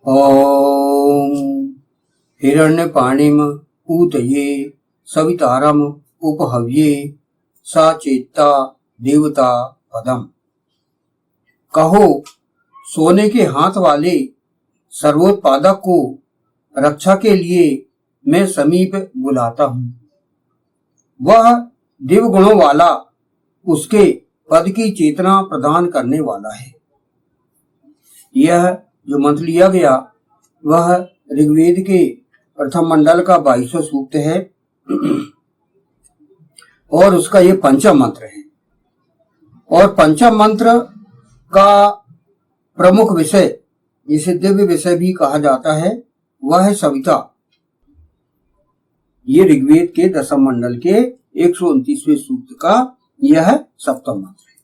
ओम हिरण्यपाणिम ऊतये सवितारम उपहव्ये सा चेत्ता देवता पदम। कहो, सोने के हाथ वाले सर्वोत्पादक को रक्षा के लिए मैं समीप बुलाता हूँ। वह दिव्य वाला उसके पद की चेतना प्रदान करने वाला है। यह जो मंत्र लिया गया वह ऋग्वेद के प्रथम मंडल का 22वां सूक्त है और उसका ये पंचम मंत्र है। और पंचम मंत्र का प्रमुख विषय, जिसे दिव्य विषय भी कहा जाता है, वह है सविता। ये ऋग्वेद के दशम मंडल के 129वें सूक्त का यह सप्तम मंत्र है।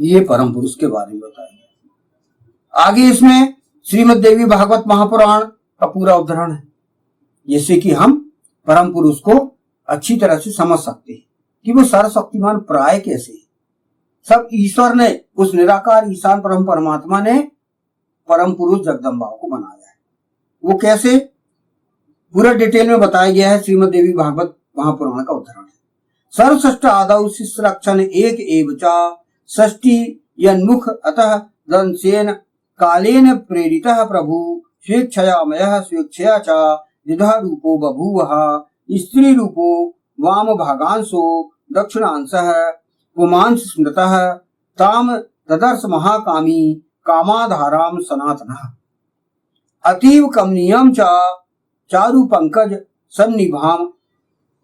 ये परम पुरुष के बारे में बताया। आगे इसमें श्रीमद् देवी भागवत महापुराण का पूरा उद्धरण है, जिससे कि हम परम पुरुष को अच्छी तरह से समझ सकते हैं कि वो सर्वशक्तिमान प्राय कैसे है। सब ईश्वर ने, उस निराकार ईशान परम परमात्मा ने परम पुरुष जगदम्बा को बनाया है। वो कैसे, पूरा डिटेल में बताया गया है। श्रीमद् देवी भागवत महापुराण का उद्धरण है। सर्वश्रेष्ठ आदौ शिष्य रक्षण एक एवचा षष्ठी यन्मुख अतः दंसेन कालेन प्रेरितः प्रभु स्वेच्छयामयः स्वेच्छया च द्विधा रूपो बभूवः स्त्री रूपो वाम भागांशो दक्षिणांशः पुमांस स्मृतः ताम तदर्श महाकामी कामाधाराम सनातनः अतीव कमनीयं च चारु पंकज सन्निभाम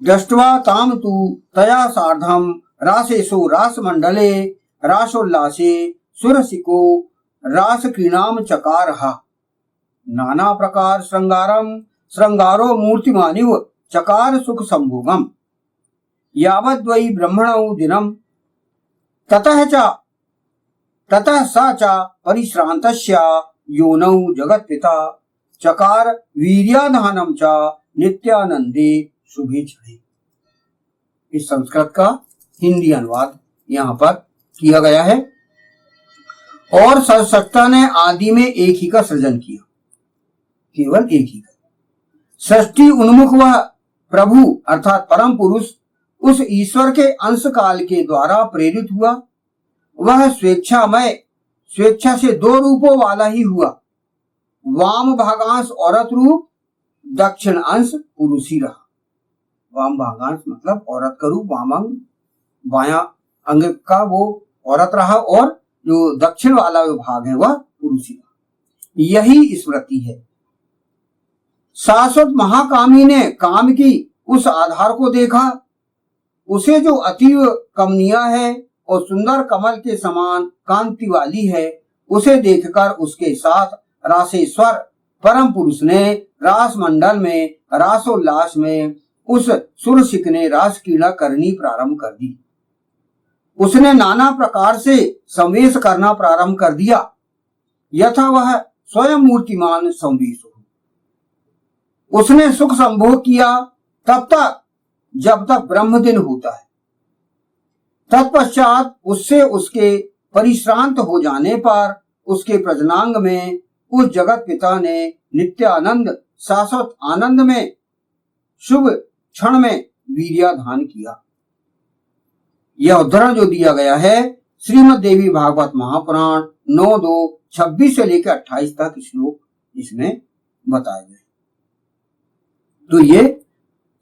दृष्ट्वा ताम तु तया सार्धम रासेषु रासमंडले रासोल्लासे सुरसिको रास क्रीणाम चकारः नाना प्रकार श्रृंगारो मूर्तिमानिव चकार सुख संभोगम यावद्वै ब्रह्मणौ दिनम ततः सा च परिश्रांतस्य योनौ जगत्पिता चकार वीर्याधानम च नित्यानंदे शुभे क्षणे। इस संस्कृत का हिंदी अनुवाद यहाँ पर किया गया है। और सर्वसत्ता ने आदि में एक ही का सृजन किया, केवल एक ही का। सृष्टि उन्मुख वह प्रभु अर्थात परम पुरुष उस ईश्वर के अंश काल के द्वारा प्रेरित हुआ। वह स्वेच्छामय, स्वेच्छा से दो रूपों वाला ही हुआ। वाम भागांश औरत रूप, दक्षिण अंश पुरुष ही रहा। वाम भागांश मतलब औरत का रूप, वाम अंग बायां अंग का वो औरत रहा, और जो दक्षिण वाला विभाग है वह पुरुष ही रहा। यही स्मृति है। शाश्वत महाकामी ने काम की उस आधार को देखा। उसे जो अतीव कमनीय है और सुंदर कमल के समान कांति वाली है, उसे देखकर उसके साथ रासेश्वर परम पुरुष ने रास मंडल में रासोल्लास में उस सुरसिक ने रास क्रीड़ा करनी प्रारंभ कर दी। उसने नाना प्रकार से संवेश करना प्रारंभ कर दिया, यथा वह स्वयं मूर्तिमान संवेश हो। उसने सुख संभोग किया तब तक जब तक ब्रह्म दिन होता है। तत्पश्चात उससे उसके परिश्रांत हो जाने पर उसके प्रजनांग में उस जगत पिता ने नित्यानंद शाश्वत आनंद में शुभ क्षण में वीर्याधान किया। यह उद्धरण जो दिया गया है श्रीमद् देवी भागवत महापुराण 9:2-26 से लेकर 28 तक श्लोक इसमें बताए गए। तो ये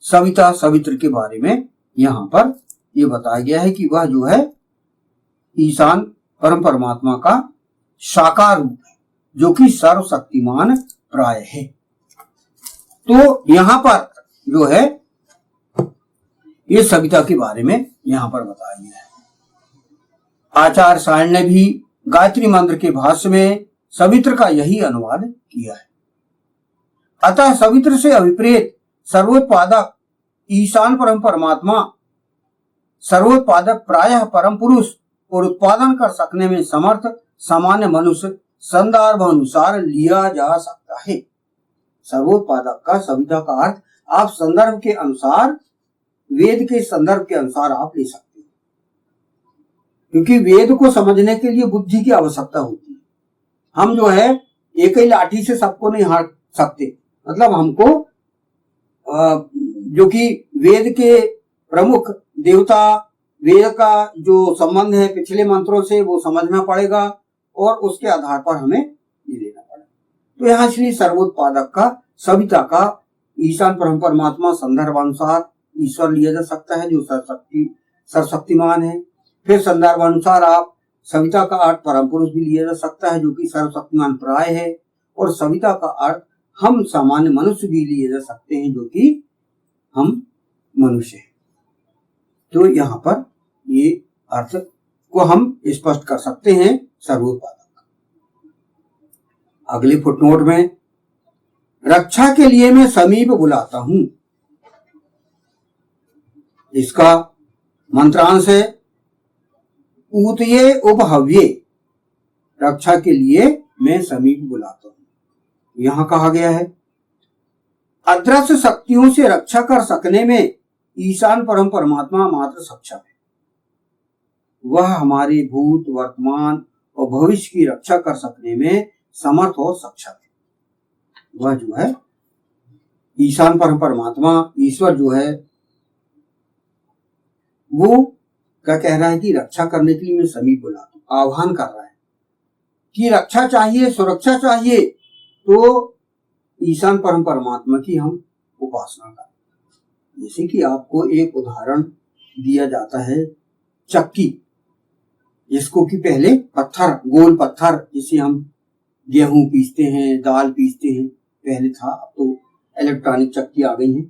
सविता सवित्र के बारे में यहाँ पर ये बताया गया है कि वह जो है ईशान परम परमात्मा का साकार रूप है, जो कि सर्वशक्तिमान प्राय है। तो यहाँ पर जो है ये सविता के बारे में यहाँ पर बताया गया है। आचार्य सायण ने भी गायत्री मंत्र के भाष्य में सवित्र का यही अनुवाद किया है। अतः सवित्र से अभिप्रेत सर्वोत्पादक ईशान परम परमात्मा, सर्वोत्पादक प्रायः परम पुरुष और उत्पादन कर सकने में समर्थ सामान्य मनुष्य संदर्भ अनुसार लिया जा सकता है। सर्वोत्पादक का सविता का अर्थ आप संदर्भ के अनुसार, वेद के संदर्भ के अनुसार आप ले सकते हैं, क्योंकि वेद को समझने के लिए बुद्धि की आवश्यकता होती है। हम जो है एक ही लाठी से सबको नहीं हार सकते। मतलब हमको जो कि वेद के प्रमुख देवता, वेद का जो संबंध है पिछले मंत्रों से वो समझना पड़ेगा और उसके आधार पर हमें ये लेना पड़ेगा। तो यहाँ श्री सर्वोत्पादक का, सविता का, ईशान परम परमात्मा संदर्भानुसार ईश्वर लिया जा सकता है जो सर्वशक्तिमान है। फिर संदर्भानुसार आप सविता का अर्थ परम पुरुष भी लिया जा सकता है जो कि सर्वशक्तिमान प्राय है, और सविता का अर्थ हम सामान्य मनुष्य भी लिए जा सकते हैं जो कि हम मनुष्य हैं। तो यहाँ पर ये अर्थ को हम स्पष्ट कर सकते हैं सर्वोत्पादक। अगले फुटनोट में रक्षा के लिए मैं समीप बुलाता हूं, इसका मंत्रांश है ऊतये उपहव्ये, रक्षा के लिए मैं समीप बुलाता हूं। यहां कहा गया है अदृश्य शक्तियों से रक्षा कर सकने में ईशान परम परमात्मा मात्र सक्षम है। वह हमारे भूत, वर्तमान और भविष्य की रक्षा कर सकने में समर्थ और सक्षम है। वह जो है ईशान परम परमात्मा, ईश्वर जो है वो क्या कह रहा है कि रक्षा करने के लिए मैं समीप बुलाता हूं, आह्वान कर रहा है कि रक्षा चाहिए, सुरक्षा चाहिए, तो ईशान परम परमात्मा की हम उपासना करें। जैसे कि आपको एक उदाहरण दिया जाता है चक्की, जिसको कि पहले पत्थर, गोल पत्थर, जिसे हम गेहूं पीसते हैं, दाल पीसते हैं, पहले था, अब तो इलेक्ट्रॉनिक चक्की आ गई है।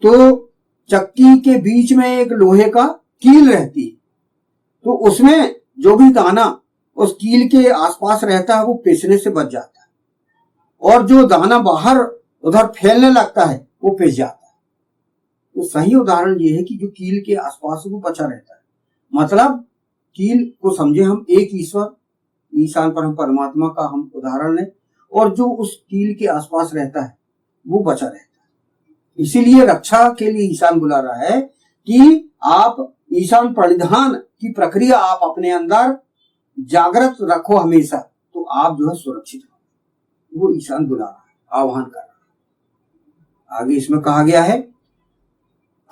तो चक्की के बीच में एक लोहे का कील रहती है, तो उसमें जो भी दाना उस कील के आसपास रहता है वो पिसने से बच जाता है, और जो दाना बाहर उधर फैलने लगता है वो पिस जाता है। तो सही उदाहरण ये है कि जो कील के आसपास वो बचा रहता है, मतलब कील को समझे हम एक ईश्वर, ईशान परम परमात्मा का हम उदाहरण लें, और जो उस कील के आसपास रहता है वो बचा रहता है। इसीलिए रक्षा के लिए ईशान बुला रहा है कि आप ईशान परिधान की प्रक्रिया आप अपने अंदर जागृत रखो हमेशा, तो आप जो है सुरक्षित हो। वो ईशान बुला रहा है, आह्वान कर रहा है। आगे इसमें कहा गया है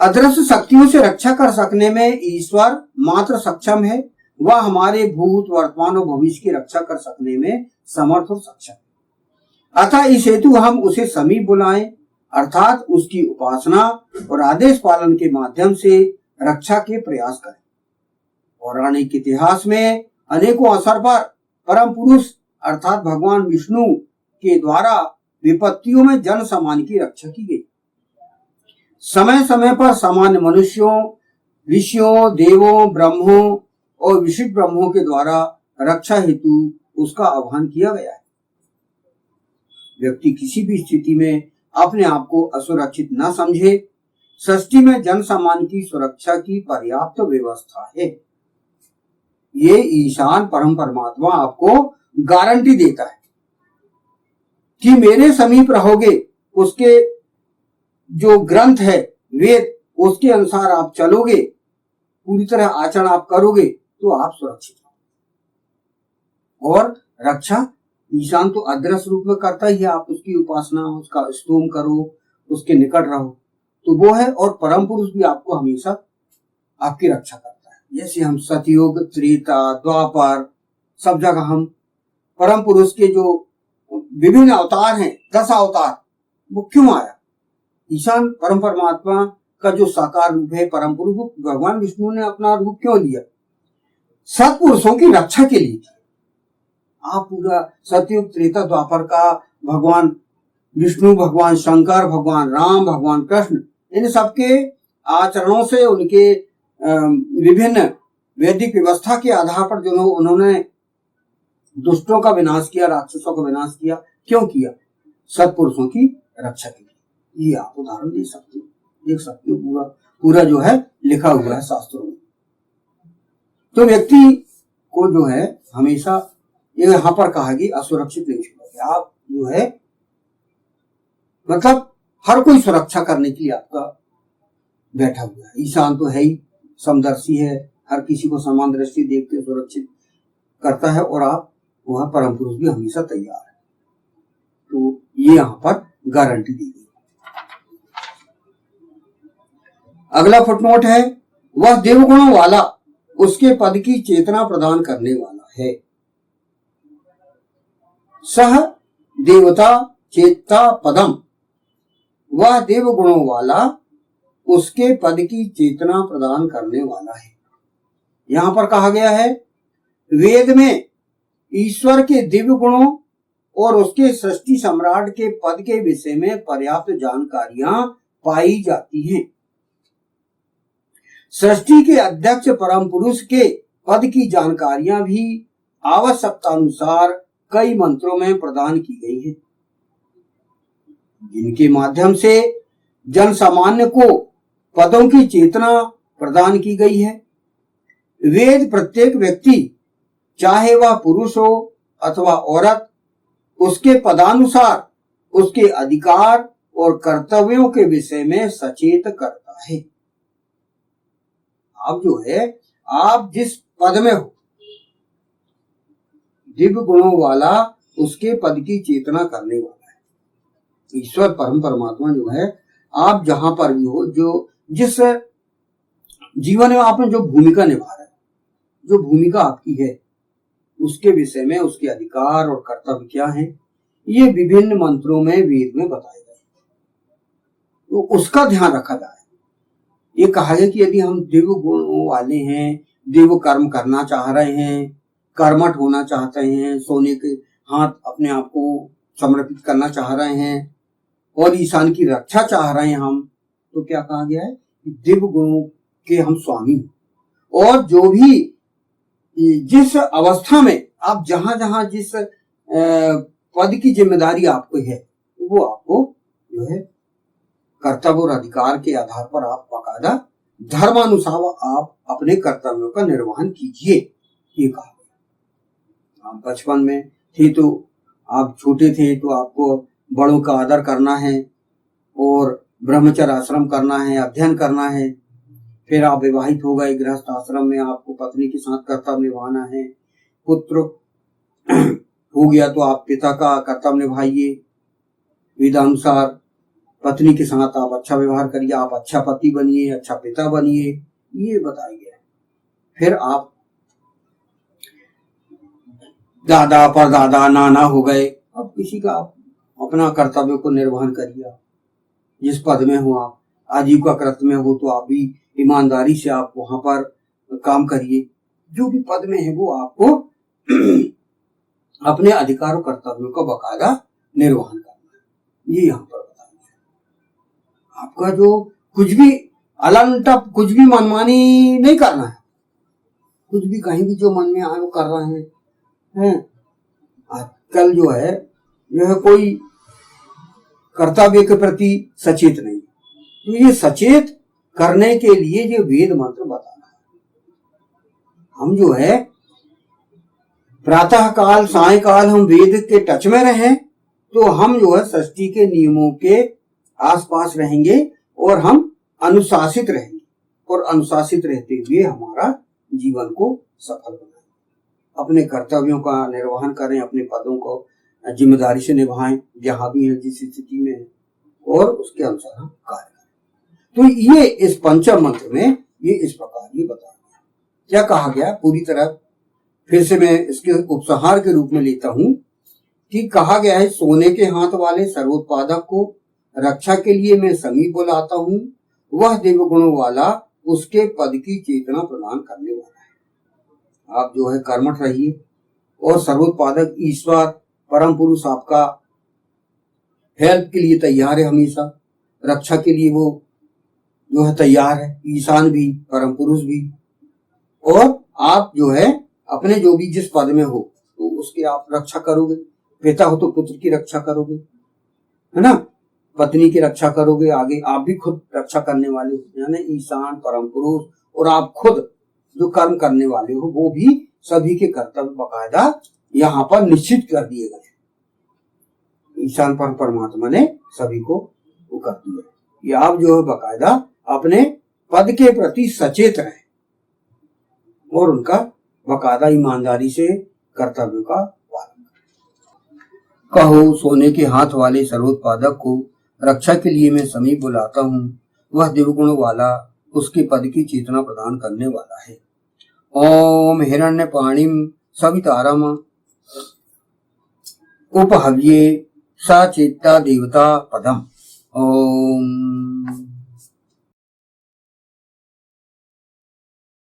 अदृश्य शक्तियों से रक्षा कर सकने में ईश्वर मात्र सक्षम है। वह हमारे भूत, वर्तमान और भविष्य की रक्षा कर सकने में समर्थ और सक्षम है। अतः इस हेतु हम उसे समीप बुलाएं, अर्थात उसकी उपासना और आदेश पालन के माध्यम से रक्षा के प्रयास करें। पौराणिक इतिहास में अनेकों अवसर पर परम पुरुष अर्थात भगवान विष्णु के द्वारा विपत्तियों में जन सामान्य की रक्षा की गई। समय समय पर सामान्य मनुष्यों, ऋषियों, देवों, ब्रह्मों और विशिष्ट ब्रह्मों के द्वारा रक्षा हेतु उसका आह्वान किया गया है। व्यक्ति किसी भी स्थिति में अपने आप को असुरक्षित न समझे। सृष्टि में जन सामान्य की सुरक्षा की पर्याप्त व्यवस्था है। ये ईशान परम परमात्मा आपको गारंटी देता है कि मेरे समीप रहोगे, उसके जो ग्रंथ है वेद, उसके अनुसार आप चलोगे, पूरी तरह आचरण आप करोगे, तो आप सुरक्षित हो। और रक्षा ईशान तो अदृश्य रूप में करता ही है, आप उसकी उपासना, उसका स्तोम करो, उसके निकट रहो, तो वो है। और परम पुरुष भी आपको हमेशा आपकी रक्षा करता है। जैसे हम सतयुग, त्रेता, द्वापर, सब जगह हम परम पुरुष के जो विभिन्न अवतार हैं, 10 अवतार, वो क्यों आया? ईशान परम परमात्मा का जो साकार रूप है परम पुरुष, भगवान विष्णु ने अपना रूप क्यों लिया? सत्पुरुषों की रक्षा के लिए। आप पूरा सतयुग, त्रेता, द्वापर का भगवान विष्णु, भगवान शंकर, भगवान राम, भगवान कृष्ण, इन सबके आचरणों से, उनके विभिन्न वैदिक व्यवस्था के आधार पर जो उन्होंने दुष्टों का विनाश किया, राक्षसों का विनाश किया, क्यों किया? सत्पुरुषों की रक्षा के लिए। ये आप उदाहरण दे सकते हो, देख सकते हो, पूरा जो है लिखा हुआ है शास्त्रों में। तो व्यक्ति को जो है हमेशा यहाँ पर कहा कि असुरक्षित नहीं छोड़ोगे आप, जो है मतलब हर कोई सुरक्षा करने के लिए आपका बैठा हुआ है। ईशान तो है ही, समदर्शी है, हर किसी को समान दृष्टि देख के सुरक्षित करता है, और आप वह परम पुरुष भी हमेशा तैयार है। तो ये यहाँ पर गारंटी दी गई। अगला फुटनोट है, वह देवगुणों वाला उसके पद की चेतना प्रदान करने वाला है। सह देवता चेता पदम, वह देवगुणों वाला उसके पद की चेतना प्रदान करने वाला है। यहां पर कहा गया है वेद में ईश्वर के दिव्य गुणों और उसके सृष्टि सम्राट के पद के विषय में पर्याप्त जानकारियां पाई जाती हैं। सृष्टि के अध्यक्ष परम पुरुष के पद की जानकारियां भी आवश्यकतानुसार कई मंत्रों में प्रदान की गई है, जिनके माध्यम से जन सामान्य को पदों की चेतना प्रदान की गई है। वेद प्रत्येक व्यक्ति, चाहे वह पुरुष हो अथवा औरत, उसके पदानुसार उसके अधिकार और कर्तव्यों के विषय में सचेत करता है। अब जो है, आप जिस पद में हो, दिव्य गुणों वाला उसके पद की चेतना करने वाला है। ईश्वर परम परमात्मा जो है, आप जहां पर भी हो, जो जिस जीवन में आपने जो भूमिका निभा रहे, जो भूमिका आपकी है, उसके विषय में उसके अधिकार और कर्तव्य क्या हैं, ये विभिन्न मंत्रों में वेद में बताए गए, तो उसका ध्यान रखा जाए। ये कहा गया कि यदि हम दिव्य गुणों वाले हैं, दिव्य कर्म करना चाह रहे हैं, कर्मठ होना चाहते हैं, सोने के हाथ अपने आप को समर्पित करना चाह रहे हैं और ईशान की रक्षा चाह रहे हैं हम, तो क्या कहा गया है, दिव्य गुणों के हम स्वामी हैं। और जो भी जिस अवस्था में आप जहां जहां जिस पद की जिम्मेदारी आपको है, वो आपको जो है कर्तव्य और अधिकार के आधार पर आप बाकायदा धर्मानुसार आप अपने कर्तव्यों का निर्वहन कीजिए, ये कहा। आप बचपन में थे तो आप छोटे थे तो आपको बड़ों का आदर करना है और ब्रह्मचर्य आश्रम करना है, अध्ययन करना है। फिर आप विवाहित हो गए, गृहस्थ आश्रम में आपको पत्नी के साथ कर्तव्य निभाना है। पुत्र हो गया तो आप पिता का कर्तव्य निभाइए, विधानुसार पत्नी के साथ आप अच्छा व्यवहार करिए, आप अच्छा पति बनिए, अच्छा पिता बनिए, ये बताया गया। फिर आप दादा परदादा नाना हो गए, अब किसी का आप अपना कर्तव्य को निर्वहन करिए। जिस पद में हो, आप आजीविका कृत में हो तो आप भी ईमानदारी से आप वहां पर काम करिए। जो भी पद में है वो आपको अपने अधिकारों कर्तव्यों का बकायदा निर्वहन करना है, ये यहाँ पर बताया गया। आपका जो कुछ भी अलंटप, कुछ भी मनमानी नहीं करना है, कुछ भी कहीं भी जो मन में आए वो कर रहे हैं। आजकल जो है यह कोई कर्तव्य के प्रति सचेत नहीं, तो ये सचेत करने के लिए ये वेद मंत्र बताना है। हम जो है प्रातः काल सायकाल हम वेद के टच में रहें तो हम जो है सृष्टि के नियमों के आसपास रहेंगे और हम अनुशासित रहेंगे, और अनुशासित रहते हुए हमारा जीवन को सफल बनाएं, अपने कर्तव्यों का निर्वहन करें, अपने पदों को जिम्मेदारी से निभाएं जहां भी है, जिस स्थिति में है, और उसके अनुसार हम कार्य करें। तो ये इस पंचम मंत्र में ये इस प्रकार ये बताया गया। क्या कहा गया पूरी तरह फिर से मैं इसके उपसंहार के रूप में लेता हूं कि कहा गया है, सोने के हाथ वाले सर्वोत्पादक को रक्षा के लिए मैं समीप बुलाता हूं, वह देव गुणों वाला उसके पद की चेतना प्रदान करने वाला है। आप जो है कर्मठ रहिए और सर्वोत्पादक ईश्वर परम पुरुष आपका हेल्प के लिए तैयार है, हमेशा रक्षा के लिए वो जो है तैयार है, ईशान भी परम पुरुष भी। और आप जो है अपने जो भी जिस पद में हो तो उसकी आप रक्षा करोगे, पिता हो तो पुत्र की रक्षा करोगे, है ना, पत्नी की रक्षा करोगे, आगे आप भी खुद रक्षा करने वाले हो, यानी ईशान परम पुरुष और आप खुद जो कर्म करने वाले हो वो भी सभी के कर्तव्य बकायदा यहाँ पर निश्चित कर दिए गए। ईशान परमात्मा ने सभी को वो कर दिया। ये आप जो है बकायदा अपने पद के प्रति सचेत रहें और उनका बकायदा ईमानदारी से कर्तव्य का पालन करें। कहो सोने के हाथ वाले सर्वोत्पादक को रक्षा के लिए मैं समीप बुलाता हूँ। वह दिव्यगुण वाला उसके पद की चेतना प्रदान करने वाला है। ओम हिरण्य पाणिम सवितारम उपहव्ये सा चेता देवता पदम। ओम।